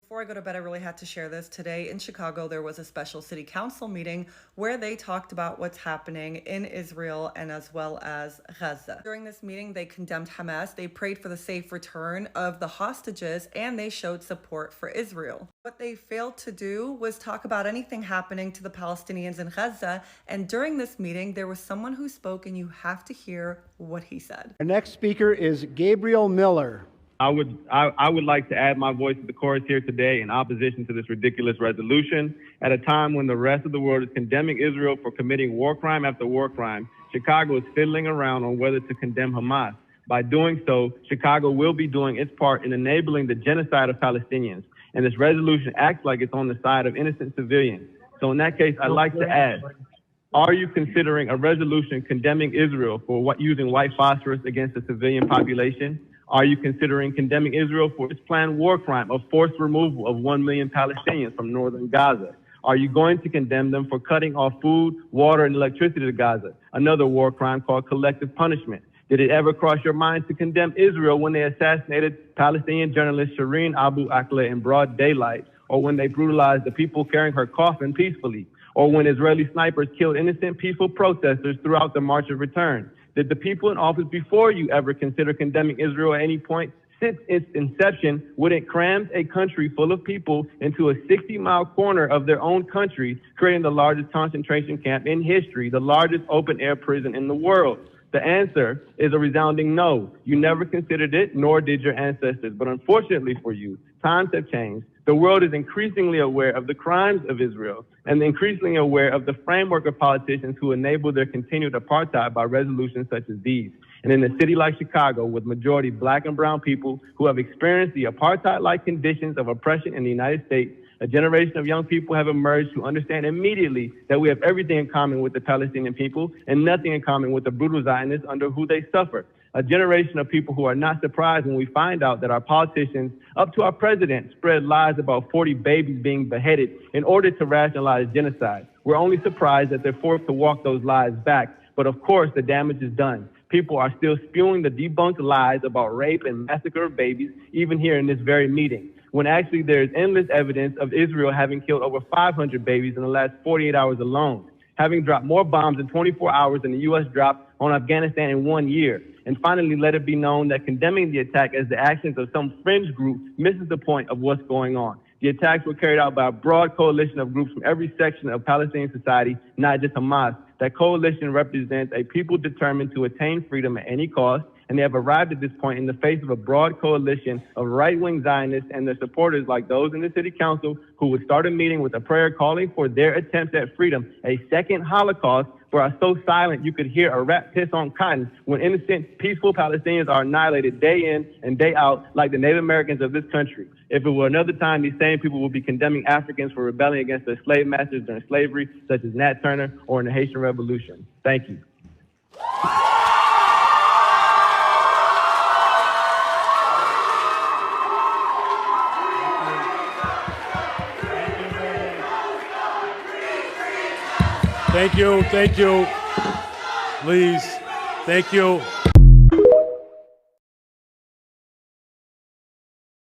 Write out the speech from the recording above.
Before I go to bed, I really had to share this. Today in Chicago, there was a special city council meeting where they talked about what's happening in Israel and as well as Gaza. During this meeting, they condemned Hamas, they prayed for the safe return of the hostages, and they showed support for Israel. What they failed to do was talk about anything happening to the Palestinians in Gaza, and during this meeting, there was someone who spoke, and you have to hear what he said. Our next speaker is Gabriel Miller. I would like to add my voice to the chorus here today in opposition to this ridiculous resolution. At a time when the rest of the world is condemning Israel for committing war crime after war crime, Chicago is fiddling around on whether to condemn Hamas. By doing so, Chicago will be doing its part in enabling the genocide of Palestinians. And this resolution acts like it's on the side of innocent civilians. So in that case, I'd like to add, are you considering a resolution condemning Israel for using white phosphorus against the civilian population? Are you considering condemning Israel for its planned war crime of forced removal of 1 million Palestinians from northern Gaza? Are you going to condemn them for cutting off food, water, and electricity to Gaza, another war crime called collective punishment? Did it ever cross your mind to condemn Israel when they assassinated Palestinian journalist Shireen Abu Akleh in broad daylight, or when they brutalized the people carrying her coffin peacefully, or when Israeli snipers killed innocent peaceful protesters throughout the March of Return? Did the people in office before you ever consider condemning Israel at any point? Since its inception, when it crammed a country full of people into a 60-mile corner of their own country, creating the largest concentration camp in history, the largest open-air prison in the world? The answer is a resounding no. You never considered it, nor did your ancestors. But unfortunately for you, times have changed. The world is increasingly aware of the crimes of Israel and increasingly aware of the framework of politicians who enable their continued apartheid by resolutions such as these. And in a city like Chicago, with majority black and brown people who have experienced the apartheid-like conditions of oppression in the United States, a generation of young people have emerged who understand immediately that we have everything in common with the Palestinian people and nothing in common with the brutal Zionists under who they suffer. A generation of people who are not surprised when we find out that our politicians, up to our president, spread lies about 40 babies being beheaded in order to rationalize genocide. We're only surprised that they're forced to walk those lies back. But of course, the damage is done. People are still spewing the debunked lies about rape and massacre of babies, even here in this very meeting, when actually there is endless evidence of Israel having killed over 500 babies in the last 48 hours alone, having dropped more bombs in 24 hours than the U.S. dropped on Afghanistan in 1 year. And finally, let it be known that condemning the attack as the actions of some fringe group misses the point of what's going on. The attacks were carried out by a broad coalition of groups from every section of Palestinian society, not just Hamas. That coalition represents a people determined to attain freedom at any cost, and they have arrived at this point in the face of a broad coalition of right-wing Zionists and their supporters like those in the city council who would start a meeting with a prayer calling for their attempts at freedom, a second Holocaust, but are so silent you could hear a rat piss on cotton when innocent, peaceful Palestinians are annihilated day in and day out like the Native Americans of this country. If it were another time, these same people would be condemning Africans for rebelling against their slave masters during slavery, such as Nat Turner or in the Haitian Revolution. Thank you. Thank you, thank you. Please, thank you.